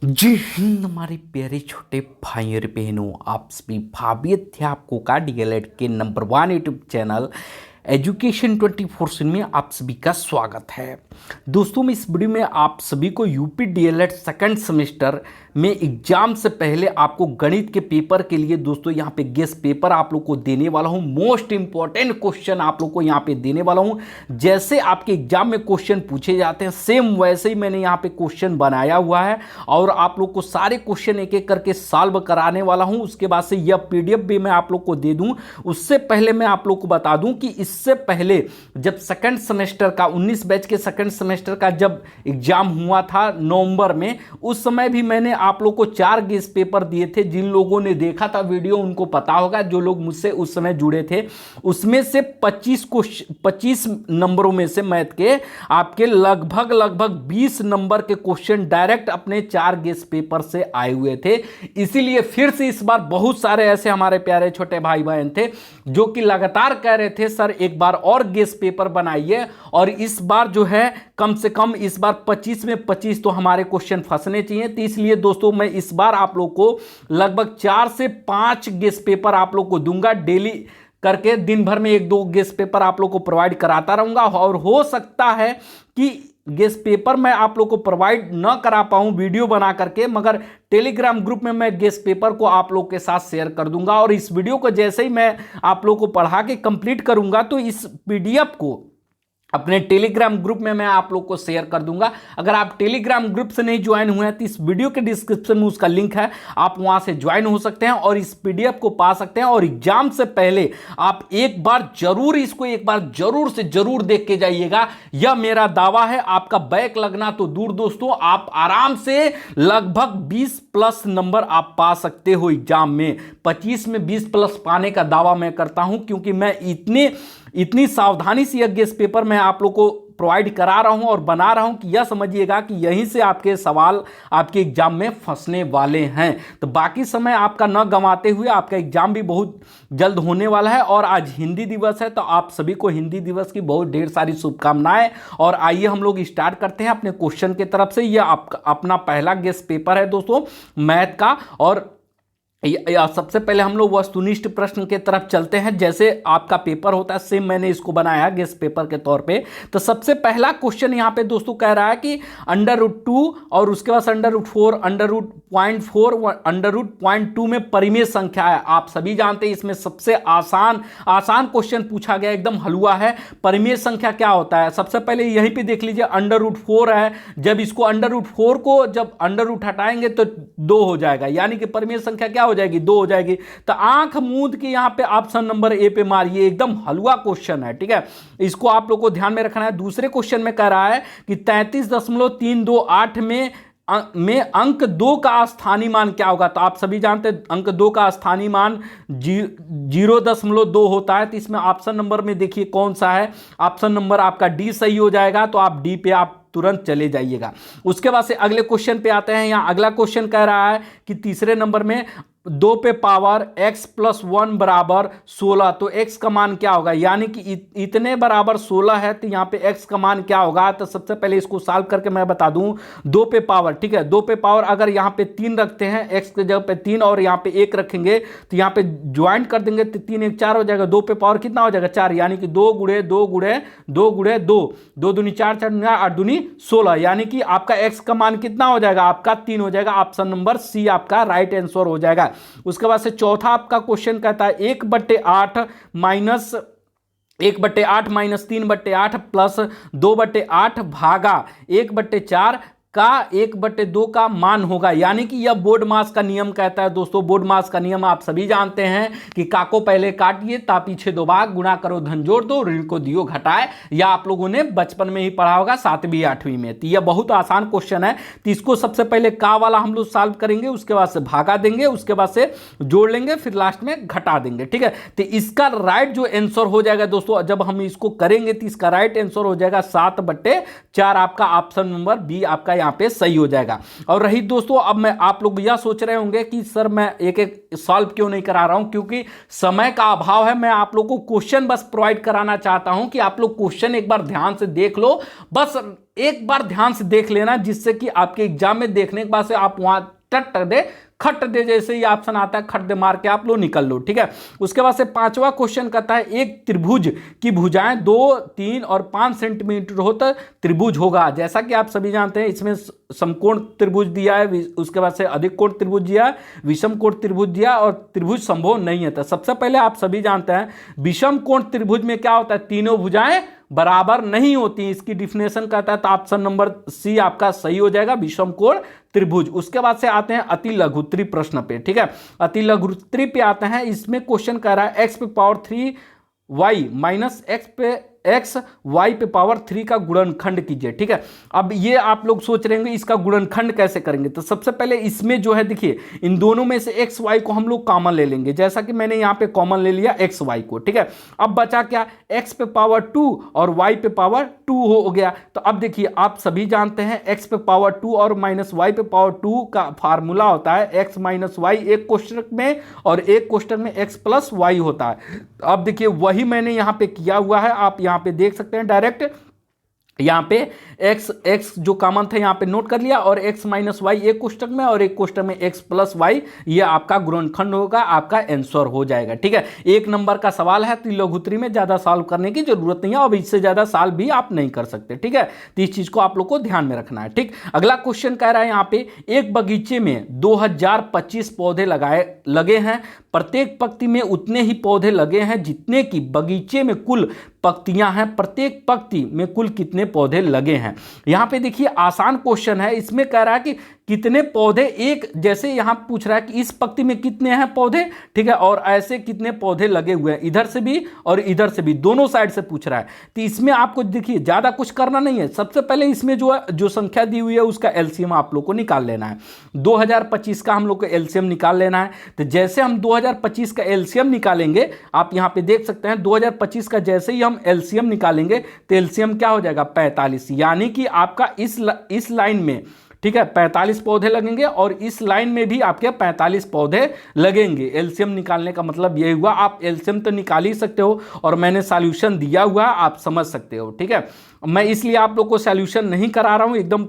जी हिंद हमारे प्यारे छोटे भाई और बहनों, आप सभी भाभी थे आपको का डीएलएड के नंबर 1 यूट्यूब चैनल एजुकेशन 24/7 में आप सभी का स्वागत है। दोस्तों, मैं इस वीडियो में आप सभी को यूपी डीएलएड सेकंड सेमेस्टर में एग्जाम से पहले आपको गणित के पेपर के लिए दोस्तों यहाँ पे गेस्ट पेपर आप लोग को देने वाला हूँ। मोस्ट इंपॉर्टेंट क्वेश्चन आप लोग को यहाँ पे देने वाला हूँ। जैसे आपके एग्जाम में क्वेश्चन पूछे जाते हैं सेम वैसे ही मैंने यहाँ पे क्वेश्चन बनाया हुआ है और आप लोग को सारे क्वेश्चन एक एक करके सॉल्व कराने वाला हूँ। उसके बाद से यह पीडीएफ भी मैं आप लोग को दे दूँ। उससे पहले मैं आप लोग को बता दूँ कि इससे पहले जब सेकंड सेमेस्टर का 19 बैच के सेकंड सेमेस्टर का जब एग्जाम हुआ था नवंबर में, उस समय भी मैंने आप लोग को 4 गेस्ट पेपर दिए थे। जिन लोगों ने देखा था वीडियो उनको पता होगा, जो लोग मुझसे उस समय जुड़े थे। उसमें से 25 नंबरों में से मैथ के आपके लगभग 20 नंबर के क्वेश्चन डायरेक्ट अपने 4 गेस्ट पेपर से आए हुए थे। इसीलिए फिर से इस बार बहुत सारे ऐसे हमारे प्यारे छोटे भाई बहन थे जो कि लगातार कह रहे थे सर एक बार और गेस्ट पेपर बनाइए, और इस बार जो है कम से कम इस बार 25 में 25 तो हमारे क्वेश्चन फंसने चाहिए। तो इसलिए दोस्तों मैं इस बार आप लोग को लगभग 4 से 5 गेस्ट पेपर आप लोग को दूंगा। डेली करके दिन भर में 1-2 गेस्ट पेपर आप लोग को प्रोवाइड कराता रहूंगा। और हो सकता है कि गेस्ट पेपर मैं आप लोग को प्रोवाइड न करा पाऊं वीडियो बना करके, मगर टेलीग्राम ग्रुप में मैं गेस्ट पेपर को आप लोग के साथ शेयर कर दूंगा। और इस वीडियो को जैसे ही मैं आप लोग को पढ़ा के कंप्लीट करूंगा तो इस पीडीएफ को अपने टेलीग्राम ग्रुप में मैं आप लोग को शेयर कर दूंगा। अगर आप टेलीग्राम ग्रुप से नहीं ज्वाइन हुए हैं तो इस वीडियो के डिस्क्रिप्शन में उसका लिंक है, आप वहां से ज्वाइन हो सकते हैं और इस पीडीएफ को पा सकते हैं। और एग्जाम से पहले आप एक बार जरूर इसको एक बार जरूर से जरूर देख के जाइएगा। यह मेरा दावा है। आपका बैक लगना तो दूर दोस्तों, आप आराम से लगभग 20+ नंबर आप पा सकते हो एग्जाम में। 25 में 20+ पाने का दावा मैं करता हूं, क्योंकि मैं इतनी सावधानी से यह गेस्ट पेपर मैं आप लोग को प्रोवाइड करा रहा हूं और बना रहा हूं कि यह समझिएगा कि यहीं से आपके सवाल आपके एग्जाम में फंसने वाले हैं। तो बाकी समय आपका न गंवाते हुए, आपका एग्जाम भी बहुत जल्द होने वाला है। और आज हिंदी दिवस है, तो आप सभी को हिंदी दिवस की बहुत ढेर सारी शुभकामनाएं। और आइए हम लोग स्टार्ट करते हैं अपने क्वेश्चन की तरफ से। यह आपका अपना पहला गेस्ट पेपर है दोस्तों मैथ का। और सबसे पहले हम लोग वस्तुनिष्ठ प्रश्न के तरफ चलते हैं। जैसे आपका पेपर होता है सेम मैंने इसको बनाया गेस्ट पेपर के तौर पे। तो सबसे पहला क्वेश्चन यहाँ पे दोस्तों कह रहा है कि √2 और उसके बाद √4, √0.4, √0.2 में परिमेय संख्या है। आप सभी जानते हैं इसमें सबसे आसान क्वेश्चन पूछा गया, एकदम हलवा है। परिमेय संख्या क्या होता है? सबसे पहले यहीं पे देख लीजिए, √4 है। जब इसको √4 को जब अंडर हटाएंगे तो 2 हो जाएगा, यानी कि परिमेय संख्या क्या हो जाएगी? 2 हो जाएगी। तो आंख मूंद के यहां पे ऑप्शन नंबर ए पे मारिए, एकदम हलवा क्वेश्चन है। ठीक है, इसको आप लोग को ध्यान में रखना है। दूसरे क्वेश्चन में कह रहा है कि 33.328 में अंक 2 का स्थानीय मान क्या होगा? तो आप सभी जानते हैं अंक 2 का स्थानीय मान 0.2 होता है। तो इसमें ऑप्शन नंबर में देखिए कौन सा है। ऑप्शन नंबर आपका डी सही हो जाएगा, तो आप डी पे आप तुरंत चले जाइएगा। उसके बाद से अगले क्वेश्चन पे आते हैं। यहां अगला क्वेश्चन कह रहा है कि तीसरे नंबर में 2 पे पावर x + 1 बराबर 16, तो x का मान क्या होगा? यानी कि इतने बराबर 16 है, तो यहाँ पे x का मान क्या होगा? तो सबसे पहले इसको सॉल्व करके मैं बता दूं। 2 पे पावर, ठीक है, 2 पे पावर अगर यहाँ पे 3 रखते हैं, x के जगह पे 3 और यहाँ पे 1 रखेंगे, तो यहाँ पे ज्वाइंट कर देंगे तो 3 1 4 हो जाएगा। 2 पे पावर कितना हो जाएगा? 4, यानी कि 2 × 2 × 2 × 2, 2 दूनी 4, 4 दूनी 8 दूनी 16, यानी कि आपका x का मान कितना हो जाएगा? आपका 3 हो जाएगा। ऑप्शन नंबर सी आपका राइट आंसर हो जाएगा। उसके बाद से चौथा आपका क्वेश्चन कहता है 1/8 माइनस 3/8 प्लस 2/8 भागा 1/4 का 1/2 का मान होगा। यानी कि यह बोर्ड मास का नियम कहता है दोस्तों। बोर्ड मास का नियम आप सभी जानते हैं कि का को पहले काटिए, ता पीछे 2 भाग, गुणा करो धन जोड़ दो, ऋण को दियो घटाए। यह आप लोगों ने बचपन में ही पढ़ा होगा 7वीं 8वीं में। तो यह बहुत आसान क्वेश्चन है। तो इसको सबसे पहले का वाला हम लोग सॉल्व करेंगे, उसके बाद से भागा देंगे, उसके बाद से जोड़ लेंगे, फिर लास्ट में घटा देंगे। ठीक है, तो इसका राइट जो आंसर हो जाएगा दोस्तों, जब हम इसको करेंगे तो इसका राइट आंसर हो जाएगा 7/4। आपका ऑप्शन नंबर बी आपका यहाँ पे सही हो जाएगा। और रही दोस्तों, अब मैं आप लोग यह सोच रहे होंगे कि सर मैं एक एक सॉल्व क्यों नहीं करा रहा हूं, क्योंकि समय का अभाव है। मैं आप लोग को क्वेश्चन बस प्रोवाइड कराना चाहता हूं कि आप लोग क्वेश्चन एक बार ध्यान से देख लो, बस एक बार ध्यान से देख लेना, जिससे कि आपके एग्जाम में देखने के बाद से आप वहां टट दे खट दे, जैसे ही ऑप्शन आता है खट दे मार के आप लोग निकल लो, ठीक है। उसके बाद से पांचवा क्वेश्चन कहता है एक त्रिभुज की भुजाएं 2, 3 और 5 सेंटीमीटर हो तो त्रिभुज होगा। जैसा कि आप सभी जानते हैं इसमें समकोण त्रिभुज दिया है, उसके बाद से अधिक कोण त्रिभुज दिया है, विषम कोण त्रिभुज दिया और त्रिभुज संभव नहीं है। तो सबसे पहले आप सभी जानते हैं विषम कोण त्रिभुज में क्या होता है, तीनों भुजाएं बराबर नहीं होती, इसकी डिफिनेशन कहता है। तो ऑप्शन नंबर सी आपका सही हो जाएगा, विषम कोण त्रिभुज। उसके बाद से आते हैं अति लघुत्तरी प्रश्न पे, ठीक है। अति लघुत्तरी पे आते हैं, इसमें क्वेश्चन कह रहा है एक्स पे power 3 y minus x y पे पावर 3 का गुणनखंड कीजिए, ठीक है। अब ये आप लोग सोच रहे होंगे इसका गुणनखंड कैसे करेंगे। तो सबसे पहले इसमें जो है देखिए, इन दोनों में से एक्स वाई को हम लोग कॉमन ले लेंगे, जैसा कि मैंने यहाँ पे कॉमन ले लिया एक्स वाई को, ठीक है। अब बचा क्या, एक्स पे पावर 2 और वाई पे पावर 2 हो गया। तो अब देखिए आप सभी जानते हैं एक्स पे पावर 2 और माइनस वाई पे पावर 2 का फार्मूला होता है एक्स माइनस वाई, एक कोष्टक में और एक कोष्टक में एक्स प्लस वाई होता है। अब देखिए वही मैंने यहाँ पे किया हुआ है, आप यहाँ पे देख सकते हैं डायरेक्ट, यहाँ पे x जो कॉमन था यहाँ पे नोट कर लिया, और x माइनस वाई एक कोष्टक में और एक कोष्टक में x प्लस वाई, ये आपका गुणनखंड होगा, आपका आंसर हो जाएगा, ठीक है। एक नंबर का सवाल है, तो लघुत्तरी में ज्यादा सॉल्व करने की जरूरत नहीं है, और इससे ज्यादा सॉल्व भी आप नहीं कर सकते, ठीक है। तो इस चीज को आप लोग को ध्यान में रखना है, ठीक। अगला क्वेश्चन कह रहा है यहाँ पे एक बगीचे में 2025 पौधे लगे हैं, प्रत्येक पंक्ति में उतने ही पौधे लगे हैं जितने की बगीचे में कुल पंक्तियां हैं, प्रत्येक पंक्ति में कुल कितने पौधे लगे हैं। यहां पे देखिए आसान क्वेश्चन है, इसमें कह रहा है कि कितने पौधे, एक जैसे यहां पूछ रहा है कि इस पंक्ति में कितने हैं पौधे, ठीक है, और ऐसे कितने पौधे लगे हुए हैं, इधर से भी और इधर से भी, दोनों साइड से पूछ रहा है। तो इसमें आपको देखिए ज्यादा कुछ करना नहीं है, सबसे पहले इसमें जो संख्या दी हुई है उसका एलसीएम आप लोग को निकाल लेना है। 2025 का हम लोग को एलसीएम निकाल लेना है। तो जैसे हम 2025 का एलसीएम निकालेंगे, आप यहां पे देख सकते हैं 2025 का जैसे ही हम एलसीएम निकालेंगे तो एलसीएम क्या हो जाएगा 45, यानी कि आपका इस लाइन में, ठीक है, 45 पौधे लगेंगे और इस लाइन में भी आपके 45 पौधे लगेंगे। एलसीएम निकालने का मतलब यही हुआ, आप एलसीएम तो निकाल ही सकते हो और मैंने सॉल्यूशन दिया हुआ, आप समझ सकते हो, ठीक है। मैं इसलिए आप लोग को सॉल्यूशन नहीं करा रहा हूं एकदम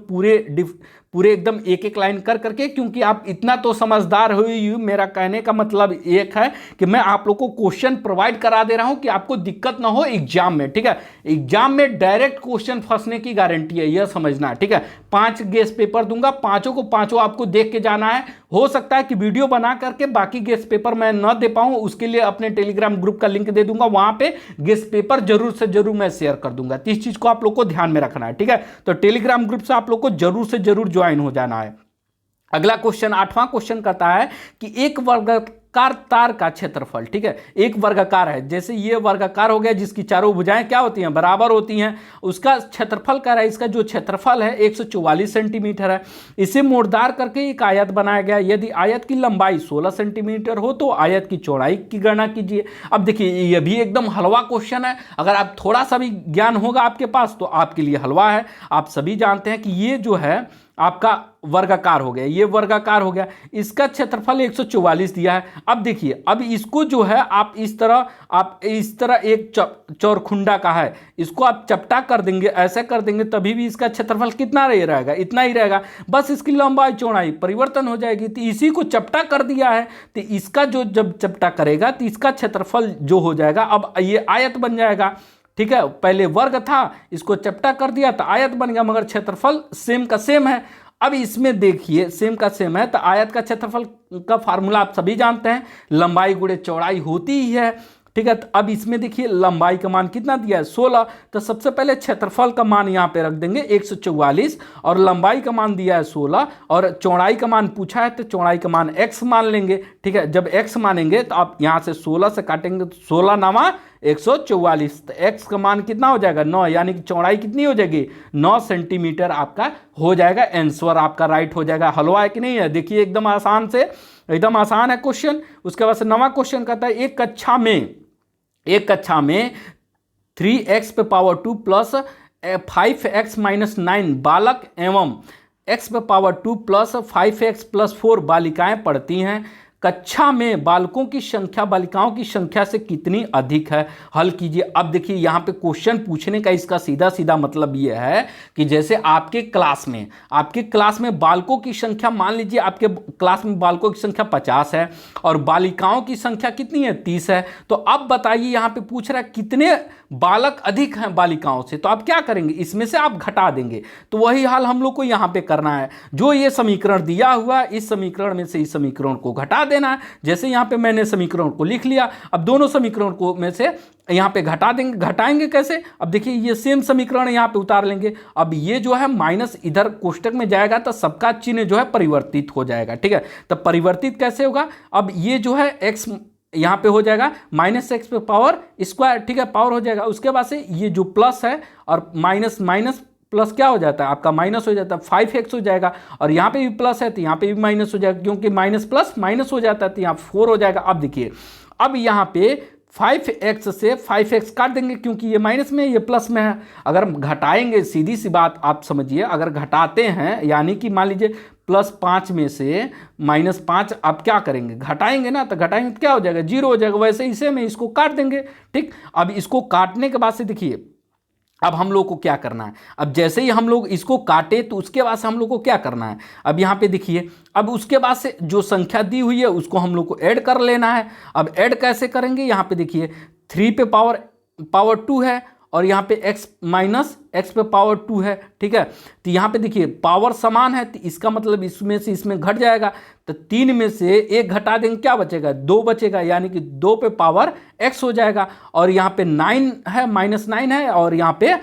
पूरे एकदम एक एक लाइन कर करके, क्योंकि आप इतना तो समझदार हो ही। मेरा कहने का मतलब एक है कि मैं आप लोग को क्वेश्चन प्रोवाइड करा दे रहा हूं कि आपको दिक्कत ना हो एग्जाम में, ठीक है। एग्जाम में डायरेक्ट क्वेश्चन फंसने की गारंटी है, यह समझना, ठीक है। 5 गेस पेपर दूंगा, पांचों को पांचों आपको देख के जाना है। हो सकता है कि वीडियो बना करके बाकी गेस्ट पेपर मैं न दे पाऊं, उसके लिए अपने टेलीग्राम ग्रुप का लिंक दे दूंगा, वहां पे गेस्ट पेपर जरूर से जरूर मैं शेयर कर दूंगा। तो इस चीज को आप लोग को ध्यान में रखना है, ठीक है। तो टेलीग्राम ग्रुप से आप लोग को जरूर से जरूर ज्वाइन हो जाना है। अगला क्वेश्चन 8वां क्वेश्चन कहता है कि एक वर्गाकार तार का क्षेत्रफल, ठीक है, एक वर्गाकार है, जैसे ये वर्गाकार हो गया जिसकी चारों भुजाएं क्या होती हैं, बराबर होती हैं, उसका क्षेत्रफल कह रहा है, इसका जो क्षेत्रफल है 144 सेंटीमीटर है। इसे मोड़दार करके एक आयत बनाया गया, यदि आयत की लंबाई 16 सेंटीमीटर हो तो आयत की चौड़ाई की गणना कीजिए। अब देखिए ये भी एकदम हलवा क्वेश्चन है, अगर आप थोड़ा सा भी ज्ञान होगा आपके पास तो आपके लिए हलवा है। आप सभी जानते हैं कि ये जो है आपका वर्गाकार हो गया, ये वर्गाकार हो गया, इसका क्षेत्रफल 144 दिया है। अब देखिए, अब इसको जो है आप इस तरह एक चौरखुंडा का है, इसको आप चपटा कर देंगे, ऐसे कर देंगे, तभी भी इसका क्षेत्रफल कितना रहेगा, इतना ही रहेगा, बस इसकी लंबाई चौड़ाई परिवर्तन हो जाएगी। तो इसी को चपटा कर दिया है, तो इसका जो जब चपटा करेगा तो इसका क्षेत्रफल जो हो जाएगा, अब ये आयत बन जाएगा, ठीक है। पहले वर्ग था, इसको चपटा कर दिया तो आयत बन गया, मगर क्षेत्रफल सेम का सेम है। अब इसमें देखिए सेम का सेम है, तो आयत का क्षेत्रफल का फार्मूला आप सभी जानते हैं, लंबाई गुणे चौड़ाई होती ही है, ठीक है। तो अब इसमें देखिए लंबाई का मान कितना दिया है 16, तो सबसे पहले क्षेत्रफल का मान यहाँ पे रख देंगे 144 और लंबाई का मान दिया है 16 और चौड़ाई का मान पूछा है तो चौड़ाई का मान x मान लेंगे, ठीक है। जब x मानेंगे तो आप यहाँ से 16 से काटेंगे तो 16 नामा 144, तो x का मान कितना हो जाएगा 9, यानी कि चौड़ाई कितनी हो जाएगी 9 सेंटीमीटर आपका हो जाएगा, आंसर आपका राइट हो जाएगा। हलवा है कि नहीं है, देखिए एकदम आसान से, एकदम आसान है क्वेश्चन। उसके बाद से 9वां क्वेश्चन कहता है एक कक्षा में 3x पे पावर 2 प्लस 5x माइनस 9 बालक एवं x पे पावर 2 प्लस 5x प्लस 4 बालिकाएं पढ़ती हैं। कक्षा में बालकों की संख्या बालिकाओं की संख्या से कितनी अधिक है, हल कीजिए। अब देखिए यहाँ पे क्वेश्चन पूछने का इसका सीधा सीधा मतलब ये है कि जैसे आपके क्लास में बालकों की संख्या, मान लीजिए आपके क्लास में बालकों की संख्या 50 है और बालिकाओं की संख्या कितनी है, 30 है। तो अब बताइए यहाँ पे पूछ रहा है कितने बालक अधिक हैं बालिकाओं से, तो आप क्या करेंगे, इसमें से आप घटा देंगे। तो वही हाल हम लोग को यहाँ पे करना है। जो ये समीकरण दिया हुआ इस समीकरण में से इस समीकरण को घटा देना है। जैसे यहाँ पे मैंने समीकरण को लिख लिया, अब दोनों समीकरण को में से यहाँ पे घटा देंगे। घटाएंगे कैसे, अब देखिए ये सेम समीकरण यहाँ पे उतार लेंगे। अब ये जो है माइनस इधर कोष्टक में जाएगा तो सबका चिन्ह जो है परिवर्तित हो जाएगा, ठीक है। तो परिवर्तित कैसे होगा, अब ये जो है x यहाँ पे हो जाएगा -x पे पावर स्क्वायर, ठीक है, पावर हो जाएगा। उसके बाद से ये जो प्लस है और माइनस प्लस क्या हो जाता है आपका, माइनस हो जाता है, 5x हो जाएगा। और यहाँ पे भी प्लस है तो यहाँ पे भी माइनस हो जाएगा, क्योंकि माइनस प्लस माइनस हो जाता है तो यहाँ 4 हो जाएगा। अब देखिए अब यहाँ पे 5x से 5x काट देंगे, क्योंकि ये माइनस में ये प्लस में है। अगर घटाएंगे, सीधी सी बात आप समझिए, अगर घटाते हैं यानी कि मान लीजिए +5 में से -5 आप क्या करेंगे, घटाएंगे ना, तो घटाएंगे तो क्या हो जाएगा, 0 हो जाएगा। वैसे इसे में इसको काट देंगे, ठीक। अब इसको काटने के बाद से देखिए अब हम लोग को क्या करना है, अब जैसे ही हम लोग इसको काटे तो उसके बाद से हम लोग को क्या करना है, अब यहाँ पे देखिए अब उसके बाद से जो संख्या दी हुई है उसको हम लोग को ऐड कर लेना है। अब ऐड कैसे करेंगे, यहाँ पे देखिए 3 पे पावर 2 है और यहाँ पे x - x पे पावर 2 है, ठीक है। तो यहाँ पे देखिए पावर समान है तो इसका मतलब इसमें से इसमें घट जाएगा, तो 3 में से 1 घटा देंगे, क्या बचेगा, 2 बचेगा, यानी कि 2 पे पावर x हो जाएगा। और यहाँ पे 9 है, -9 है और यहाँ पे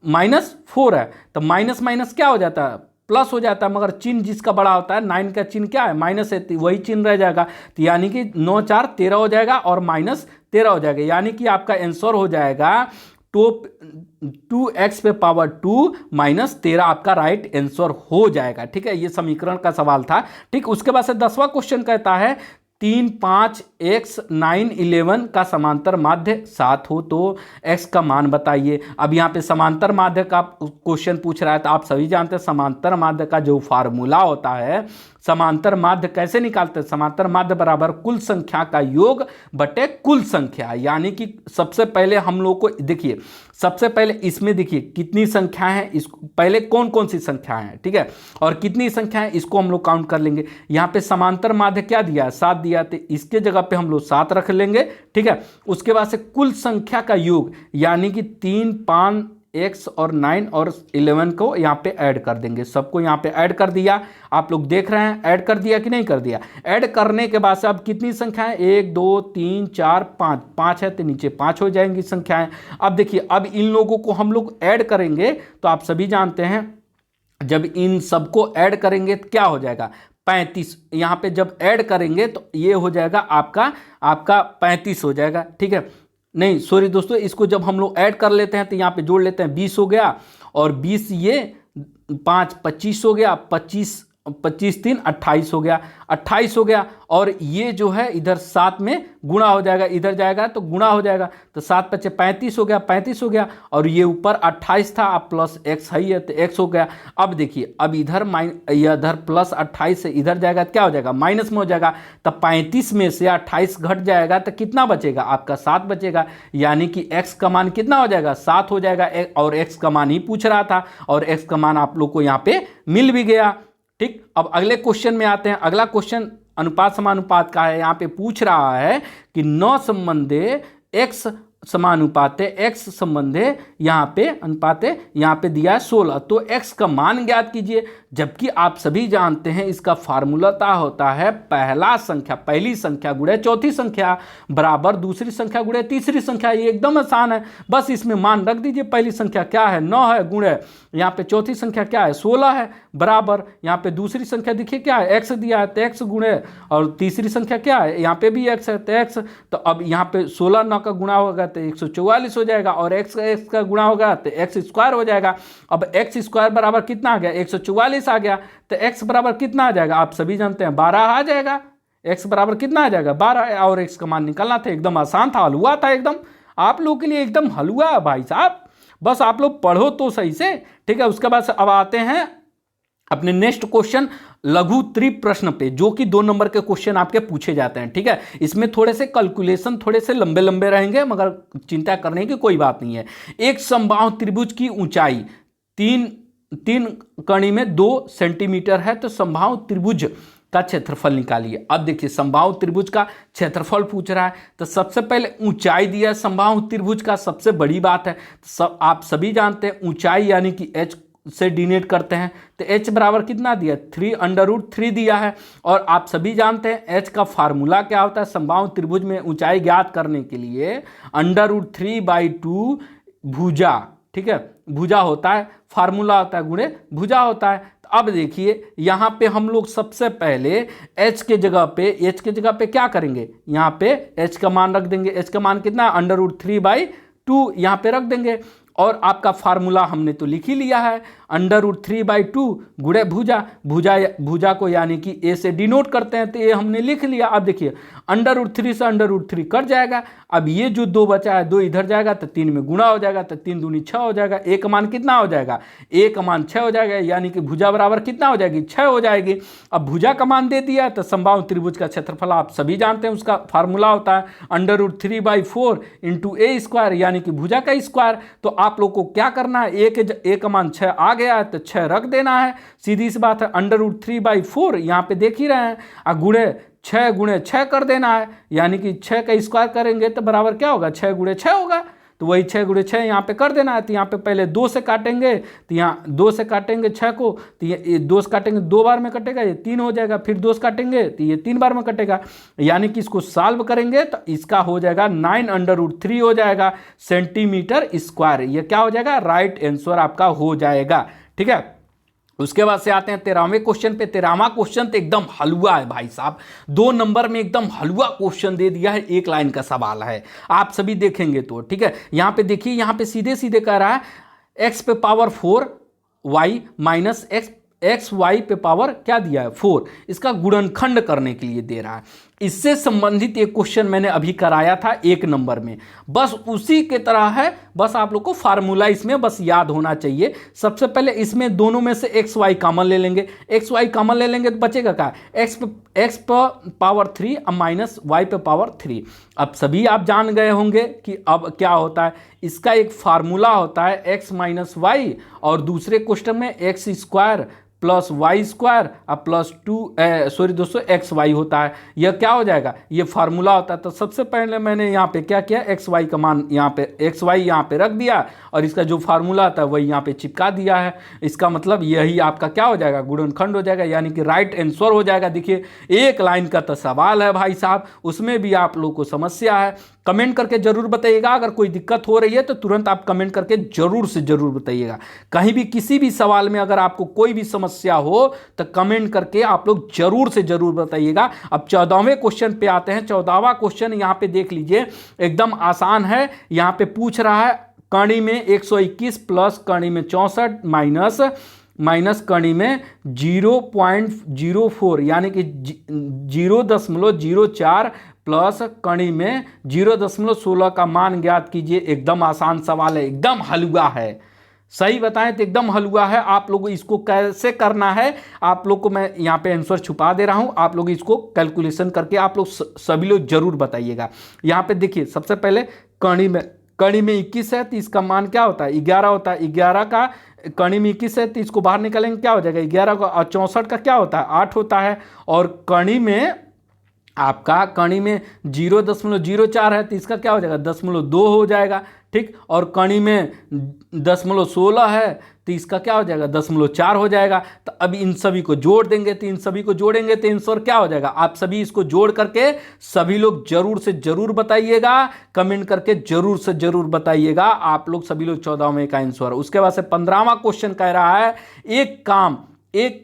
-4 है, तो माइनस क्या हो जाता है, प्लस हो जाता है। मगर चिन्ह जिसका बड़ा होता है, 9 का चिन्ह क्या है, माइनस है, तो वही चिन्ह रह जाएगा। तो यानी कि 9 4 13 हो जाएगा और -13 हो जाएगा, यानी कि आपका आंसर हो जाएगा 2x पे पावर 2 -13 आपका राइट आंसर हो जाएगा, ठीक है। ये समीकरण का सवाल था, ठीक। उसके बाद से 10वां क्वेश्चन कहता है 3 5 x 9 11 का समांतर माध्य 7 हो तो x का मान बताइए। अब यहाँ पे समांतर माध्य का क्वेश्चन पूछ रहा है, तो आप सभी जानते हैं समांतर माध्य का जो फार्मूला होता है, समांतर माध्य कैसे निकालते हैं, समांतर माध्य बराबर कुल संख्या का योग बटे कुल संख्या। यानी कि सबसे पहले हम लोग को देखिए, सबसे पहले इसमें देखिए कितनी संख्या है, इसको पहले कौन कौन सी संख्या है, ठीक है, और कितनी संख्या है इसको हम लोग काउंट कर लेंगे। यहाँ पे समांतर माध्य क्या दिया है, 7 दिया, तो इसके जगह पे हम लोग 7 रख लेंगे, ठीक है। उसके बाद से कुल संख्या का योग यानी कि 3 5 x और 9 और 11 को यहाँ पे ऐड कर देंगे। सबको यहाँ पे ऐड कर दिया, आप लोग देख रहे हैं ऐड कर दिया कि नहीं कर दिया। ऐड करने के बाद से अब कितनी संख्या है, 1 2 3 4 5, 5 है तो नीचे 5 हो जाएंगी संख्याएं। अब देखिए अब इन लोगों को हम लोग ऐड करेंगे, तो आप सभी जानते हैं जब इन सबको ऐड करेंगे तो क्या हो जाएगा, 35। यहाँ पे जब ऐड करेंगे तो ये हो जाएगा आपका 35 हो जाएगा, ठीक है। नहीं सॉरी दोस्तों, इसको जब हम लोग ऐड कर लेते हैं तो यहाँ पे जोड़ लेते हैं, 20 हो गया और 20 ये 5 25 हो गया, 25 3 28 हो गया, 28 हो गया। और ये जो है इधर 7 में गुणा हो जाएगा, इधर जाएगा तो गुणा हो जाएगा, तो 7 × 5 = 35 हो गया, 35 हो गया। और ये ऊपर 28 था, अब प्लस x है तो x हो गया। अब देखिए अब इधर इधर प्लस 28 से इधर जाएगा तो क्या हो जाएगा, माइनस में हो जाएगा। तब 35 में से 28 घट जाएगा तो कितना बचेगा, आपका 7 बचेगा। यानी कि x का मान कितना हो जाएगा, 7 हो जाएगा। और x का मान ही पूछ रहा था और x का मान आप लोग को यहाँ पे मिल भी गया, ठीक। अब अगले क्वेश्चन में आते हैं। अगला क्वेश्चन अनुपात समानुपात का है। यहाँ पे पूछ रहा है कि 9 संबंधे x समानुपाते x संबंधे यहाँ पे अनुपाते यहाँ पे दिया है 16, तो x का मान ज्ञात कीजिए। जबकि आप सभी जानते हैं इसका फार्मूला होता है पहली संख्या गुणे चौथी संख्या बराबर दूसरी संख्या गुणे तीसरी संख्या। ये एकदम आसान है, बस इसमें मान रख दीजिए। पहली संख्या क्या है, 9 है, गुणे यहाँ पे चौथी संख्या क्या है, 16 है, बराबर यहाँ पे दूसरी संख्या देखिए क्या है, x दिया है तो x गुणे, और तीसरी संख्या क्या है, यहाँ पे भी x है तो x। तो अब यहाँ पे 16 9 का गुणा होगा तो 144 हो जाएगा, और x का गुणा होगा तो x² हो जाएगा। अब x² बराबर कितना आ गया, 144 आ गया, तो x बराबर कितना आ जाएगा, आप सभी जानते हैं 12 आ जाएगा। x बराबर कितना आ जाएगा, 12, और x का मान निकालना था। एकदम आसान था, हलवा था एकदम, आप लोगों के लिए एकदम हलवा है भाई साहब, बस आप लोग पढ़ो तो सही से, ठीक है। उसके बाद अब आते हैं अपने नेक्स्ट क्वेश्चन लघु त्रिप्रश्न पे, जो कि 2 नंबर के क्वेश्चन आपके पूछे जाते हैं। ठीक है, इसमें थोड़े से कैलकुलेशन थोड़े से लंबे लंबे रहेंगे, मगर चिंता करने की कोई बात नहीं है। एक समबाहु त्रिभुज की ऊंचाई तीन कणी में 2 सेंटीमीटर है, तो समबाहु त्रिभुज का क्षेत्रफल निकालिए। अब देखिए, समबाहु त्रिभुज का क्षेत्रफल पूछ रहा है, तो सबसे पहले ऊंचाई दिया है समबाहु त्रिभुज का, सबसे बड़ी बात है। आप सभी जानते हैं ऊंचाई यानी कि h से डिनोट करते हैं, तो h बराबर कितना दिया, 3√3 दिया है। और आप सभी जानते हैं h का फार्मूला क्या होता है, समबाहु त्रिभुज में ऊंचाई ज्ञात करने के लिए √3/2 भुजा, ठीक है, भुजा होता है, फार्मूला होता है गुणे भुजा होता है। तो अब देखिए यहाँ पे हम लोग सबसे पहले h के जगह पे क्या करेंगे, यहाँ पे h का मान रख देंगे। h का मान कितना है, √3/2 यहाँ पे रख देंगे। और आपका फार्मूला हमने तो लिख ही लिया है, √3/2 गुणे भुजा को यानी कि a से डिनोट करते हैं, तो ये हमने लिख लिया। अब देखिए √3 से √3 कट जाएगा। अब ये जो 2 बचा है, 2 इधर जाएगा तो 3 में गुणा हो जाएगा, तो 3 दूनी 6 हो जाएगा। a का मान कितना हो जाएगा, a का मान 6 हो जाएगा, यानी कि भुजा बराबर कितना हो जाएगी, 6 हो जाएगी। अब भुजा का मान दे दिया, तो समबाहु त्रिभुज का क्षेत्रफल आप सभी जानते हैं, उसका फार्मूला होता है √3/4 × a², यानी कि भुजा का स्क्वायर। तो आप लोग को क्या करना है, a का मान 6 आ गया है, तो 6 रख देना है, सीधी सी बात है। √3/4 यहाँ पे देख ही रहे हैं, गुणे 6 कर देना है, यानी कि 6 का स्क्वायर करेंगे तो बराबर क्या होगा, 6 × 6 होगा। तो वही 6 × 6 यहाँ पे कर देना है। तो यहाँ पे पहले 2 से काटेंगे, तो यहाँ 2 से काटेंगे 6 को, तो ये 2 से काटेंगे 2 बार में कटेगा, ये 3 हो जाएगा। फिर 2 से काटेंगे तो ये 3 बार में कटेगा, यानी कि इसको सॉल्व करेंगे तो इसका हो जाएगा 9√3 हो जाएगा सेंटीमीटर स्क्वायर। ये क्या हो जाएगा, राइट आंसर आपका हो जाएगा। ठीक है, उसके बाद से आते हैं 13वें क्वेश्चन पे। 13वां क्वेश्चन तो एकदम हलवा है भाई साहब, 2 नंबर में एकदम हलवा क्वेश्चन दे दिया है, 1 लाइन का सवाल है, आप सभी देखेंगे तो। ठीक है, यहाँ पे देखिए, यहाँ पे सीधे सीधे कह रहा है x पे power 4 y minus x y पे पावर क्या दिया है 4, इसका गुणनखंड करने के लिए दे रहा है। इससे संबंधित एक क्वेश्चन मैंने अभी कराया था 1 नंबर में, बस उसी के तरह है, बस आप लोग को फार्मूला इसमें बस याद होना चाहिए। सबसे पहले इसमें दोनों में से एक्स वाई कॉमन ले लेंगे, एक्स वाई कॉमन ले लेंगे तो बचेगा क्या, एक्स पे पावर 3 अब माइनस वाई पे पावर 3। अब सभी आप जान गए होंगे कि अब क्या होता है, इसका एक फार्मूला होता है एक्स माइनस वाई, और दूसरे क्वेश्चन में x square plus y square अब प्लस एक्स वाई होता है। यह क्या हो जाएगा, ये फार्मूला होता है। तो सबसे पहले मैंने यहाँ पे क्या किया, एक्स वाई का मान यहाँ पे एक्स वाई यहाँ पे रख दिया, और इसका जो फार्मूला आता है वही यहाँ पे चिपका दिया है। इसका मतलब यही आपका क्या हो जाएगा, गुणनखंड हो जाएगा, यानी कि राइट आंसर हो जाएगा। देखिए 1 लाइन का तो सवाल है भाई साहब, उसमें भी आप लोग को समस्या है। कमेंट करके जरूर बताइएगा, अगर कोई दिक्कत हो रही है तो तुरंत आप कमेंट करके जरूर से जरूर बताइएगा। कहीं भी किसी भी सवाल में अगर आपको कोई भी समस्या हो तो कमेंट करके आप लोग जरूर से जरूर बताइएगा। अब 14वें क्वेश्चन पे आते हैं। 14वां क्वेश्चन यहाँ पे देख लीजिए, एकदम आसान है। यहाँ पे पूछ रहा है कणी में 121 प्लस कणी में 64 माइनस कणी में 0.04 यानी कि 0.04 प्लस कणी में 0.16 का मान ज्ञात कीजिए। एकदम आसान सवाल है, एकदम हलवा है, सही बताएं तो एकदम हलवा है। आप लोग इसको कैसे करना है, आप लोग को मैं यहाँ पे आंसर छुपा दे रहा हूँ, आप लोग इसको कैलकुलेशन करके आप लोग सभी लोग जरूर बताइएगा। यहाँ पे देखिए, सबसे पहले कणी में 21 है तो इसका मान क्या होता है, 11 होता है। 11 का कणी में 21 है तो इसको बाहर निकालेंगे, क्या हो जाएगा 11 का, और 64 का क्या होता है 8 होता है। और कणी में आपका कणी में 0.04 है तो इसका क्या हो जाएगा 0.2 हो जाएगा, ठीक। और कणी में 0.16 है तो इसका क्या हो जाएगा 0.4 हो जाएगा। तो अब इन सभी को जोड़ देंगे, तो इन सभी को जोड़ेंगे तो आंसर क्या हो जाएगा। आप सभी इसको जोड़ करके सभी लोग जरूर से जरूर बताइएगा, कमेंट करके जरूर से जरूर बताइएगा आप लोग सभी लोग 14वें का आंसर। उसके बाद से 15वां क्वेश्चन कह रहा है एक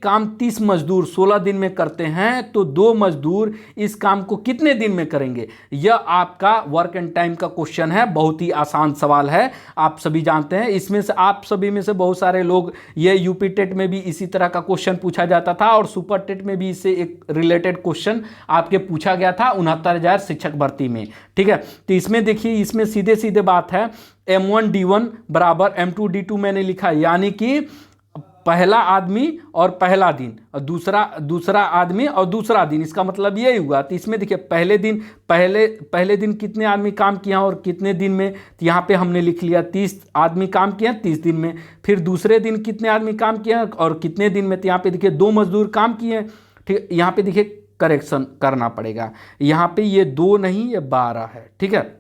काम 30 मजदूर 16 दिन में करते हैं तो 2 मजदूर इस काम को कितने दिन में करेंगे। यह आपका वर्क एंड टाइम का क्वेश्चन है, बहुत ही आसान सवाल है, आप सभी जानते हैं। इसमें से आप सभी में से बहुत सारे लोग, ये यूपी टेट में भी इसी तरह का क्वेश्चन पूछा जाता था, और सुपर टेट में भी इससे एक रिलेटेड क्वेश्चन आपके पूछा गया था 69,000 शिक्षक भर्ती में, ठीक है। तो इसमें देखिए, इसमें सीधे सीधे बात है, M1D1 बराबर M2D2 मैंने लिखा, यानी कि पहला आदमी और पहला दिन और दूसरा आदमी और दूसरा दिन, इसका मतलब यही हुआ। तो इसमें देखिए पहले दिन कितने आदमी काम किया और कितने दिन में, तो यहाँ पे हमने लिख लिया 30 आदमी काम किया 30 दिन में। फिर दूसरे दिन कितने आदमी काम किया और कितने दिन में, तो यहाँ पे देखिए 2 मजदूर काम किए। ठीक, यहाँ पे देखिए करेक्शन करना पड़ेगा, यहाँ पे ये 2 नहीं ये 12 है। ठीक है,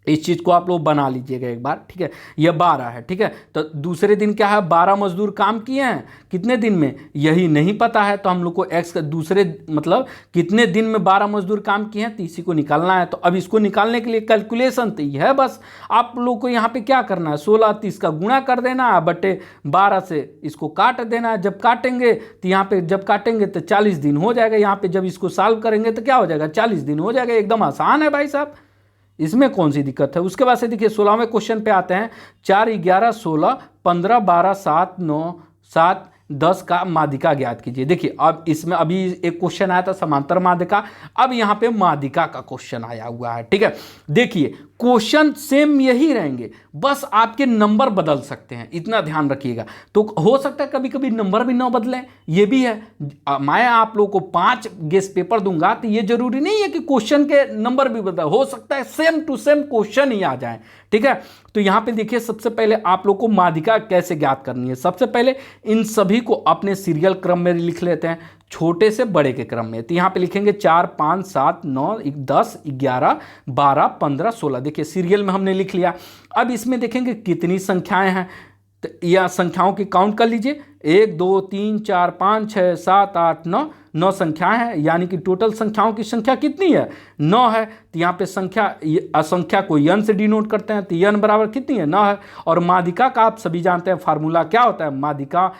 इस चीज़ को आप लोग बना लीजिएगा एक बार। ठीक है, यह 12 है। ठीक है, तो दूसरे दिन क्या है, 12 मजदूर काम किए हैं कितने दिन में, यही नहीं पता है, तो हम लोग को एक्स का दूसरे मतलब कितने दिन में 12 मजदूर काम किए हैं, तो इसी को निकालना है। तो अब इसको निकालने के लिए कैलकुलेशन तो ये है, बस आप लोग को यहाँ पे क्या करना है, 16 30 का गुणा कर देना है बटे 12 से इसको काट देना है। जब काटेंगे तो यहाँ पे जब काटेंगे तो 40 दिन हो जाएगा। यहाँ पे जब इसको सॉल्व करेंगे तो क्या हो जाएगा, 40 दिन हो जाएगा। एकदम आसान है भाई साहब, इसमें कौन सी दिक्कत है। उसके बाद से देखिए 16वें क्वेश्चन पे आते हैं। 4 11 16 15 12 7 9 7 10 का माध्यिका ज्ञात कीजिए। देखिए अब इसमें अभी एक क्वेश्चन आया था समांतर माध्यिका, अब यहाँ पे माध्यिका का क्वेश्चन आया हुआ है। ठीक है, देखिए क्वेश्चन सेम यही रहेंगे, बस आपके नंबर बदल सकते हैं, इतना ध्यान रखिएगा। तो हो सकता है कभी कभी नंबर भी ना बदलें, ये भी है। मैं आप लोगों को 5 गेस पेपर दूंगा तो ये जरूरी नहीं है कि क्वेश्चन के नंबर भी बदल, हो सकता है सेम टू सेम क्वेश्चन ही आ जाए। ठीक है, तो यहाँ पे देखिए सबसे पहले आप लोग को माध्यिका कैसे ज्ञात करनी है। सबसे पहले इन सभी को अपने सीरियल क्रम में लिख लेते हैं, छोटे से बड़े के क्रम में। तो यहाँ पे लिखेंगे 4 5 7 9 10 11 12 15 16। देखिए सीरियल में हमने लिख लिया। अब इसमें देखेंगे कितनी संख्याएं हैं, तो यह संख्याओं की काउंट कर लीजिए। 1 2 3 4 5 6 7 8 9 9 संख्याएं हैं, यानी कि टोटल संख्याओं की संख्या कितनी है, 9 है। तो यहाँ पे संख्या असंख्या को यन से डिनोट करते हैं, तो यन बराबर कितनी है, 9 है। और माध्यिका का आप सभी जानते हैं फार्मूला क्या होता है, माध्यिका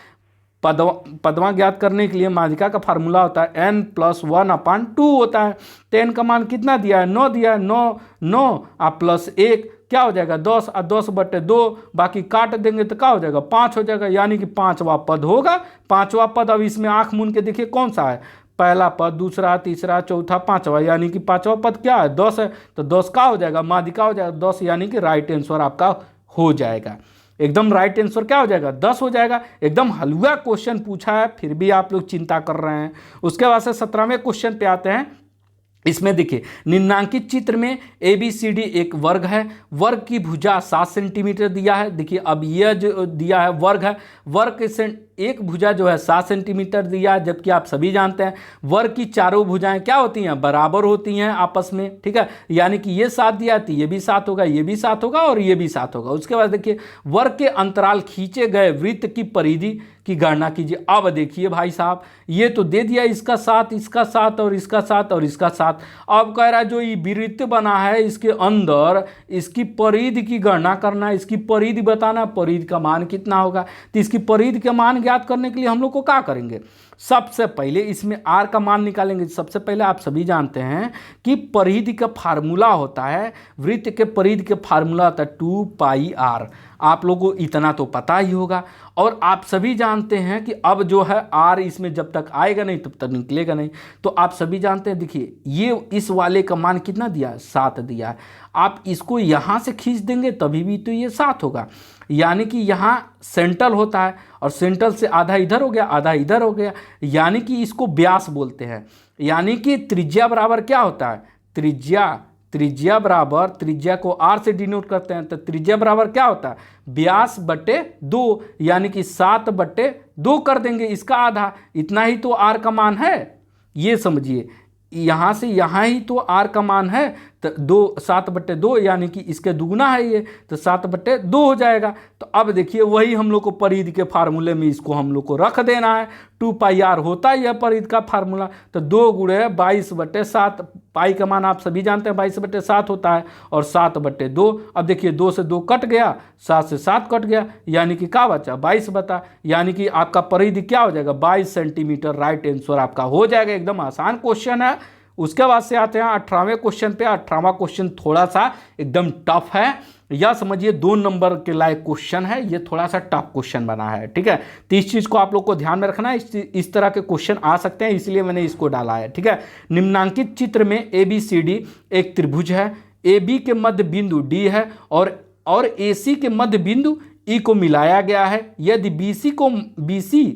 पदवा ज्ञात करने के लिए माध्यिका का फार्मूला होता है n+1/2 होता है। तो n का मान कितना दिया है, 9 दिया है, 9 आप प्लस 1 क्या हो जाएगा 10 और 10/2, बाकी काट देंगे तो क्या हो जाएगा 5 हो जाएगा, यानी कि 5वां पद होगा। 5वां पद अब इसमें आंख मूंद के देखिए कौन सा है, पहला पद, दूसरा, तीसरा, चौथा, 5वां, यानी कि 5वां पद क्या है 10 है। तो 10 का हो जाएगा, माध्यिका हो जाएगा 10, यानी कि राइट आंसर आपका हो जाएगा। एकदम राइट आंसर क्या हो जाएगा 10 हो जाएगा। एकदम हलवा क्वेश्चन पूछा है, फिर भी आप लोग चिंता कर रहे हैं। उसके बाद से 17वें क्वेश्चन पे आते हैं। इसमें देखिए निम्नांकित चित्र में ABCD एक वर्ग है, वर्ग की भुजा 7 सेंटीमीटर दिया है। देखिए अब यह जो दिया है वर्ग है, वर्ग से एक भुजा जो है 7 सेंटीमीटर दिया है, जबकि आप सभी जानते हैं वर्ग की चारों भुजाएं क्या होती हैं, बराबर होती हैं आपस में। ठीक है, यानी कि ये 7 दिया थी, ये भी 7 होगा, ये भी 7 होगा और ये भी 7 होगा। उसके बाद देखिए वर्ग के अंतराल खींचे गए वृत्त की परिधि की गणना कीजिए। अब देखिए भाई साहब ये तो दे दिया इसका 7, इसका 7 और इसका 7 और इसका 7। अब कह रहा है जो ये वृत्त बना है इसके अंदर इसकी परिधि की गणना करना है, इसकी परिधि बताना, परिधि का मान कितना होगा। तो इसकी परिधि का मान ज्ञात करने के लिए हम लोग को क्या करेंगे, सबसे पहले इसमें r का मान निकालेंगे। सबसे पहले आप सभी जानते हैं कि परिधि का फार्मूला होता है, वृत्त के परिधि के फार्मूला होता है 2πr। आप लोगों को इतना तो पता ही होगा। और आप सभी जानते हैं कि अब जो है r इसमें जब तक आएगा नहीं तब तक निकलेगा नहीं। तो आप सभी जानते हैं, देखिए ये इस वाले का मान कितना दिया है, 7 दिया है। आप इसको यहाँ से खींच देंगे तभी भी तो ये 7 होगा, यानी कि यहाँ सेंट्रल होता है और सेंट्रल से आधा इधर हो गया, आधा इधर हो गया, यानी कि इसको व्यास बोलते हैं। यानी कि त्रिज्या बराबर क्या होता है, त्रिज्या बराबर, त्रिज्या को r से डिनोट करते हैं, तो त्रिज्या बराबर क्या होता है, व्यास बटे 2, यानी कि 7/2 कर देंगे, इसका आधा। इतना ही तो r का मान है, ये समझिए। यहाँ से यहाँ ही तो r का मान है, तो 7/2 यानी कि इसके दुगुना है ये, तो 7/2 हो जाएगा। तो अब देखिए वही हम लोग को परिधि के फार्मूले में इसको हम लोग को रख देना है। 2πr होता है यह परिधि का फार्मूला, तो 2 गुणे 22/7। पाई का मान आप सभी जानते हैं 22/7 होता है और 7/2। अब देखिए 2 से 2 कट गया, 7 से 7 कट गया, यानी कि क्या बचा 22 बता, यानी कि आपका परिधि क्या हो जाएगा 22 सेंटीमीटर। राइट आंसर आपका हो जाएगा। एकदम आसान क्वेश्चन है। उसके बाद से आते हैं 18वें क्वेश्चन पे। 18वां क्वेश्चन थोड़ा सा एकदम टफ है, या समझिए 2 नंबर के लायक क्वेश्चन है, ये थोड़ा सा टफ क्वेश्चन बना है। ठीक है, तो इस चीज़ को आप लोग को ध्यान में रखना है, इस तरह के क्वेश्चन आ सकते हैं, इसलिए मैंने इसको डाला है। ठीक है, निम्नांकित चित्र में ABCD एक त्रिभुज है, AB के मध्य बिंदु D है और AC के मध्य बिंदु ई को मिलाया गया है। यदि BC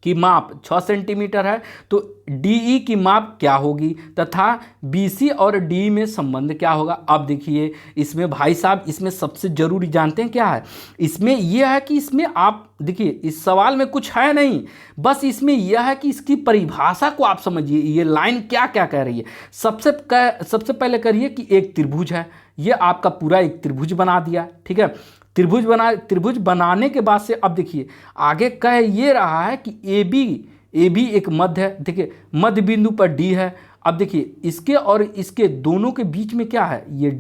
की माप 6 सेंटीमीटर है तो DE की माप क्या होगी तथा BC और DE में संबंध क्या होगा। अब देखिए इसमें भाई साहब, इसमें सबसे जरूरी जानते हैं क्या है, इसमें यह है कि इसमें आप देखिए इस सवाल में कुछ है नहीं, बस इसमें यह है कि इसकी परिभाषा को आप समझिए, ये लाइन क्या क्या कह रही है। सबसे पहले करिए कि एक त्रिभुज है, ये आपका पूरा एक त्रिभुज बना दिया, ठीक है। त्रिभुज बनाने के बाद से अब देखिए आगे कह ये रहा है कि ए बी एक मध्य है, देखिए मध्य बिंदु पर D है। अब देखिए इसके और इसके दोनों के बीच में क्या है, ये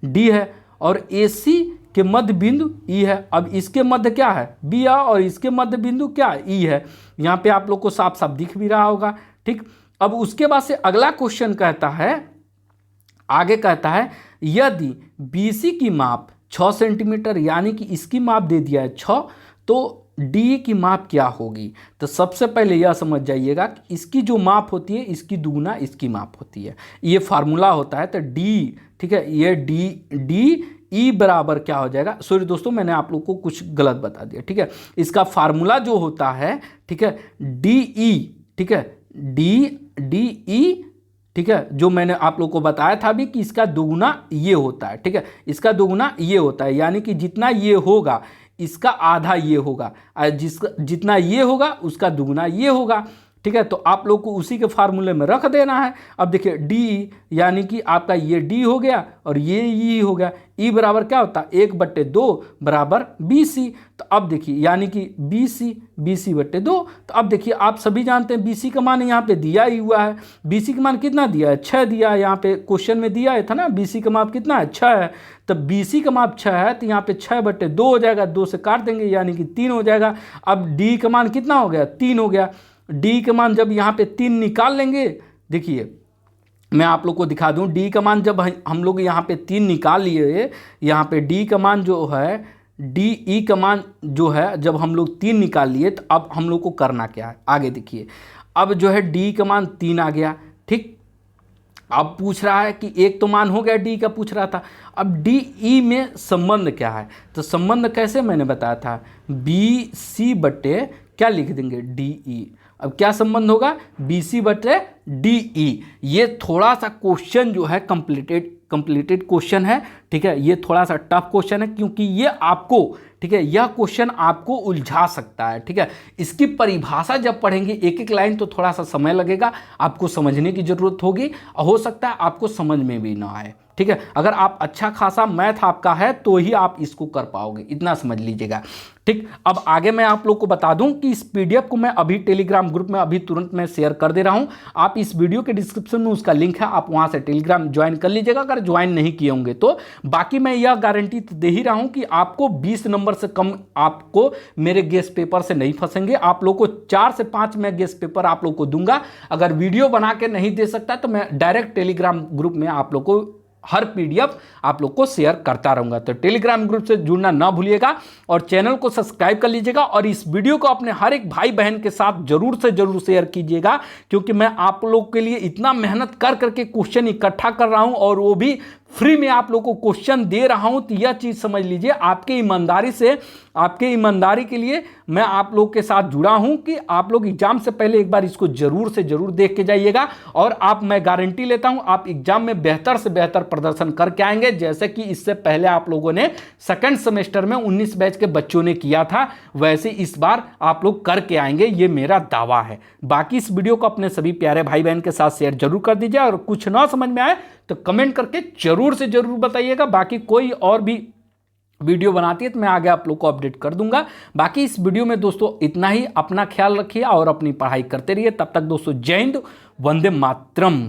D है और AC के मध्य बिंदु E है। अब इसके मध्य क्या है, B है और इसके मध्य बिंदु क्या E है। यहाँ पे आप लोग को साफ साफ दिख भी रहा होगा, ठीक। अब उसके बाद से अगला क्वेश्चन कहता है, आगे कहता है यदि BC की माप 6 सेंटीमीटर यानी कि इसकी माप दे दिया है 6, तो DE की माप क्या होगी। तो सबसे पहले यह समझ जाइएगा कि इसकी जो माप होती है इसकी दुगुना इसकी माप होती है, ये फार्मूला होता है। तो D, ठीक है, ये DE बराबर क्या हो जाएगा, सॉरी दोस्तों मैंने आप लोग को कुछ गलत बता दिया, ठीक है। इसका फार्मूला जो होता है, ठीक है, DE, ठीक है, DE, ठीक है, जो मैंने आप लोग को बताया था भी कि इसका दोगुना ये होता है, ठीक है, इसका दोगुना ये होता है, यानी कि जितना ये होगा इसका आधा ये होगा, जितना ये होगा उसका दुगुना ये होगा, ठीक है। तो आप लोग को उसी के फार्मूले में रख देना है। अब देखिए DE यानी कि आपका ये D हो गया और ये E हो गया। E बराबर क्या होता है, 1/2 बराबर BC। तो अब देखिए यानी कि BC/2। तो अब देखिए आप सभी जानते हैं BC का मान यहाँ पे दिया ही हुआ है। BC का मान कितना दिया है, 6 दिया है, यहाँ पे क्वेश्चन में दिया था ना, BC का माप कितना है, 6 है। तो BC का माप 6 है तो यहाँ पे 6/2 हो जाएगा, 2 से काट देंगे यानी कि 3 हो जाएगा। अब D का मान कितना हो गया, 3 हो गया। D का मान जब यहाँ पे 3 निकाल लेंगे, देखिए मैं आप लोग को दिखा दूं, D का मान जब हम लोग यहाँ पे 3 निकाल लिए, यहाँ पे D का मान जो है, DE का मान जो है जब हम लोग 3 निकाल लिए, तो अब हम लोग को करना क्या है, आगे देखिए। अब जो है D का मान 3 आ गया, ठीक। अब पूछ रहा है कि एक तो मान हो गया, D का पूछ रहा था। अब DE में संबंध क्या है, तो संबंध कैसे मैंने बताया था, BC बटे क्या लिख देंगे, DE। अब क्या संबंध होगा, BC/DE। ये थोड़ा सा क्वेश्चन जो है कंप्लीटेड क्वेश्चन है, ठीक है, ये थोड़ा सा टफ क्वेश्चन है क्योंकि ये आपको, ठीक है, यह क्वेश्चन आपको उलझा सकता है, ठीक है। इसकी परिभाषा जब पढ़ेंगे एक एक लाइन तो थोड़ा सा समय लगेगा, आपको समझने की जरूरत होगी, हो सकता है आपको समझ में भी ना आए, ठीक है। अगर आप अच्छा खासा मैथ आपका है तो ही आप इसको कर पाओगे, इतना समझ लीजिएगा, ठीक। अब आगे मैं आप लोग को बता दूं कि इस PDF को मैं अभी टेलीग्राम ग्रुप में अभी तुरंत मैं शेयर कर दे रहा हूं। आप इस वीडियो के डिस्क्रिप्शन में उसका लिंक है, आप वहां से टेलीग्राम ज्वाइन कर लीजिएगा अगर ज्वाइन नहीं किए होंगे तो। बाकी मैं यह गारंटी तो दे ही रहा हूं कि आपको 20 नंबर से कम आपको मेरे गेस्ट पेपर से नहीं फंसेंगे। आप लोग को 4 से 5 मैं गेस्ट पेपर आप लोग को दूंगा। अगर वीडियो बना के नहीं दे सकता तो मैं डायरेक्ट टेलीग्राम ग्रुप में आप लोग को हर PDF आप लोग को शेयर करता रहूंगा। तो टेलीग्राम ग्रुप से जुड़ना ना भूलिएगा और चैनल को सब्सक्राइब कर लीजिएगा और इस वीडियो को अपने हर एक भाई बहन के साथ जरूर से जरूर शेयर कीजिएगा, क्योंकि मैं आप लोग के लिए इतना मेहनत कर करके क्वेश्चन इकट्ठा कर रहा हूं और वो भी फ्री में आप लोग को क्वेश्चन दे रहा हूं। तो यह चीज़ समझ लीजिए, आपके ईमानदारी से, आपके ईमानदारी के लिए मैं आप लोग के साथ जुड़ा हूं कि आप लोग एग्जाम से पहले एक बार इसको जरूर से जरूर देख के जाइएगा और मैं गारंटी लेता हूं आप एग्जाम में बेहतर से बेहतर प्रदर्शन करके आएंगे, जैसे कि इससे पहले आप लोगों ने सेकंड सेमेस्टर में 19 बैच के बच्चों ने किया था, वैसे इस बार आप लोग करके आएंगे, ये मेरा दावा है। बाकी इस वीडियो को अपने सभी प्यारे भाई बहन के साथ शेयर जरूर कर दीजिए और कुछ ना समझ में आए तो कमेंट करके जरूर से जरूर बताइएगा। बाकी कोई और भी वीडियो बनाती है तो मैं आगे आप लोग को अपडेट कर दूंगा। बाकी इस वीडियो में दोस्तों इतना ही, अपना ख्याल रखिए और अपनी पढ़ाई करते रहिए। तब तक दोस्तों जय हिंद, वंदे मातरम।